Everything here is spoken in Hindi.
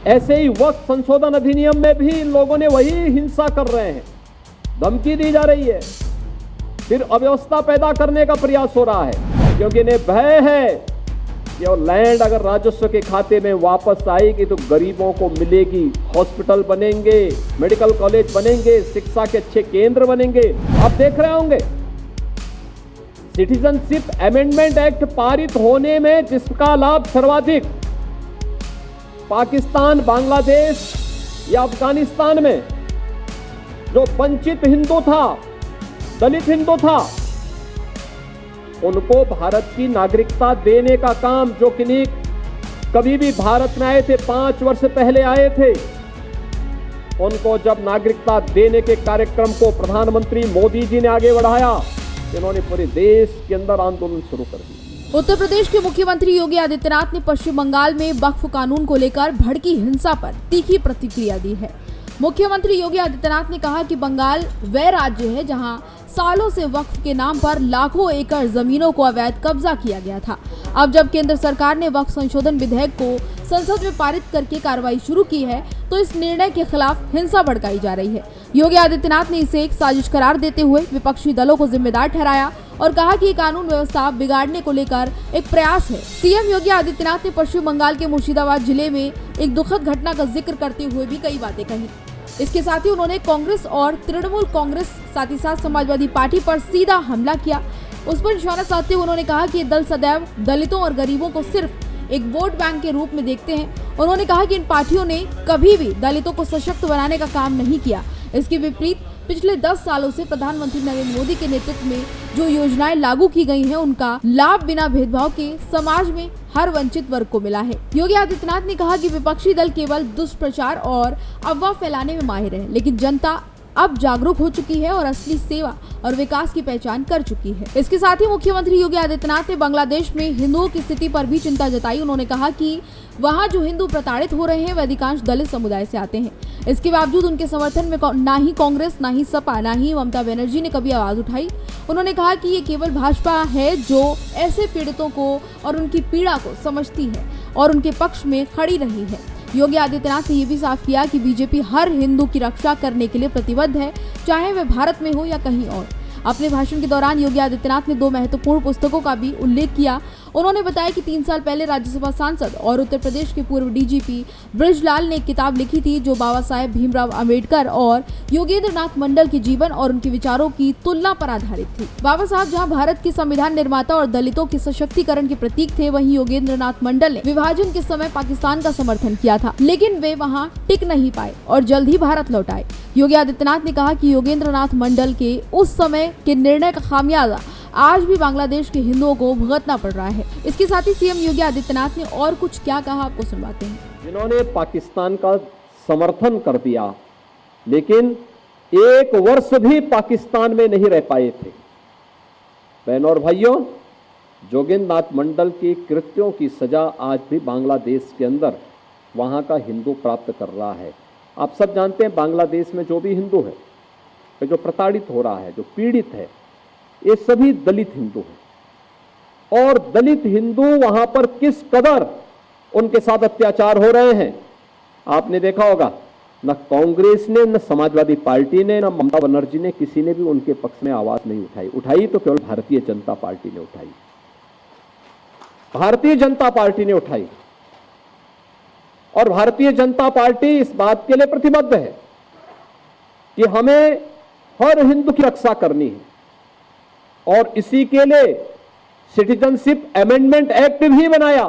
ऐसे ही वक्फ संशोधन अधिनियम में भी इन लोगों ने वही हिंसा कर रहे हैं, धमकी दी जा रही है, फिर अव्यवस्था पैदा करने का प्रयास हो रहा है, क्योंकि इन्हें भय है कि और लैंड अगर राजस्व के खाते में वापस आएगी तो गरीबों को मिलेगी, हॉस्पिटल बनेंगे, मेडिकल कॉलेज बनेंगे, शिक्षा के अच्छे केंद्र बनेंगे। आप देख रहे होंगे सिटीजनशिप अमेंडमेंट एक्ट पारित होने में जिसका लाभ सर्वाधिक पाकिस्तान, बांग्लादेश या अफगानिस्तान में जो वंचित हिंदू था, दलित हिंदू था, उनको भारत की नागरिकता देने का काम, जो कि कभी भी भारत में आए थे, 5 वर्ष पहले आए थे, उनको जब नागरिकता देने के कार्यक्रम को प्रधानमंत्री मोदी जी ने आगे बढ़ाया, इन्होंने पूरे देश के अंदर आंदोलन शुरू कर दिया। उत्तर प्रदेश के मुख्यमंत्री योगी आदित्यनाथ ने पश्चिम बंगाल में वक्फ कानून को लेकर भड़की हिंसा पर तीखी प्रतिक्रिया दी है। मुख्यमंत्री योगी आदित्यनाथ ने कहा कि बंगाल वह राज्य है जहां सालों से वक्फ के नाम पर लाखों एकड़ जमीनों को अवैध कब्जा किया गया था। अब जब केंद्र सरकार ने वक्फ संशोधन विधेयक को संसद में पारित करके कार्रवाई शुरू की है, तो इस निर्णय के खिलाफ हिंसा भड़काई जा रही है। योगी आदित्यनाथ ने इसे एक साजिश करार देते हुए विपक्षी दलों को जिम्मेदार ठहराया और कहा कि कानून व्यवस्था बिगाड़ने को लेकर एक प्रयास है। सीएम योगी आदित्यनाथ ने पश्चिम बंगाल के मुर्शिदाबाद जिले में एक दुखद घटना का जिक्र करते हुए भी कई बातें कही। इसके साथ ही उन्होंने कांग्रेस और तृणमूल कांग्रेस, साथ ही साथ समाजवादी पार्टी पर सीधा हमला किया। उस पर निशाना साधते हुए उन्होंने कहा कि ये दल सदैव दलितों और गरीबों को सिर्फ एक वोट बैंक के रूप में देखते हैं। उन्होंने कहा कि इन पार्टियों ने कभी भी दलितों को सशक्त बनाने का काम नहीं किया। इसके विपरीत पिछले 10 सालों से प्रधानमंत्री नरेंद्र मोदी के नेतृत्व में जो योजनाएं लागू की गई हैं, उनका लाभ बिना भेदभाव के समाज में हर वंचित वर्ग को मिला है। योगी आदित्यनाथ ने कहा कि विपक्षी दल केवल दुष्प्रचार और अफवाह फैलाने में माहिर है, लेकिन जनता अब जागरूक हो चुकी है और असली सेवा और विकास की पहचान कर चुकी है। इसके साथ ही मुख्यमंत्री योगी आदित्यनाथ ने बांग्लादेश में हिंदुओं की स्थिति पर भी चिंता जताई। उन्होंने कहा कि वहां जो हिंदू प्रताड़ित हो रहे हैं वे अधिकांश दलित समुदाय से आते हैं। इसके बावजूद उनके समर्थन में ना ही कांग्रेस, ना ही सपा, ना ही ममता बनर्जी ने कभी आवाज उठाई। उन्होंने कहा कि ये केवल भाजपा है जो ऐसे पीड़ितों को और उनकी पीड़ा को समझती है और उनके पक्ष में खड़ी रही है। योगी आदित्यनाथ ने यह भी साफ किया कि बीजेपी हर हिंदू की रक्षा करने के लिए प्रतिबद्ध है, चाहे वह भारत में हो या कहीं और। अपने भाषण के दौरान योगी आदित्यनाथ ने 2 महत्वपूर्ण पुस्तकों का भी उल्लेख किया। उन्होंने बताया कि 3 साल पहले राज्यसभा सांसद और उत्तर प्रदेश के पूर्व डीजीपी बृजलाल ने एक किताब लिखी थी जो बाबा साहेब भीमराव अंबेडकर और योगेंद्र नाथ मंडल के जीवन और उनके विचारों की तुलना पर आधारित थी। बाबा साहब जहां भारत के संविधान निर्माता और दलितों के सशक्तिकरण के प्रतीक थे, वहीं योगेंद्र नाथ मंडल ने विभाजन के समय पाकिस्तान का समर्थन किया था, लेकिन वे वहाँ टिक नहीं पाए और जल्द ही भारत लौट आए। योगी आदित्यनाथ ने कहा कि योगेंद्र नाथ मंडल के उस समय के निर्णय का खामियाजा आज भी बांग्लादेश के हिंदुओं को भुगतना पड़ रहा है। इसके साथ ही सीएम योगी आदित्यनाथ ने और कुछ क्या कहा, आपको सुनवाते हैं। जिन्होंने पाकिस्तान का समर्थन कर दिया, लेकिन 1 वर्ष भी पाकिस्तान में नहीं रह पाए थे। बहनों और भाइयों, योगेंद्र नाथ मंडल के कृत्यों की सजा आज भी बांग्लादेश के अंदर वहां का हिंदू प्राप्त कर रहा है। आप सब जानते हैं बांग्लादेश में जो भी हिंदू है, जो प्रताड़ित हो रहा है, जो पीड़ित है, ये सभी दलित हिंदू हैं। और दलित हिंदू वहां पर किस कदर उनके साथ अत्याचार हो रहे हैं आपने देखा होगा। न कांग्रेस ने, न समाजवादी पार्टी ने, न ममता बनर्जी ने, किसी ने भी उनके पक्ष में आवाज नहीं उठाई। उठाई तो केवल भारतीय जनता पार्टी ने उठाई। भारतीय जनता पार्टी ने उठाई और भारतीय जनता पार्टी इस बात के लिए प्रतिबद्ध है कि हमें हर हिंदू की रक्षा करनी है और इसी के लिए सिटीजनशिप अमेंडमेंट एक्ट भी बनाया।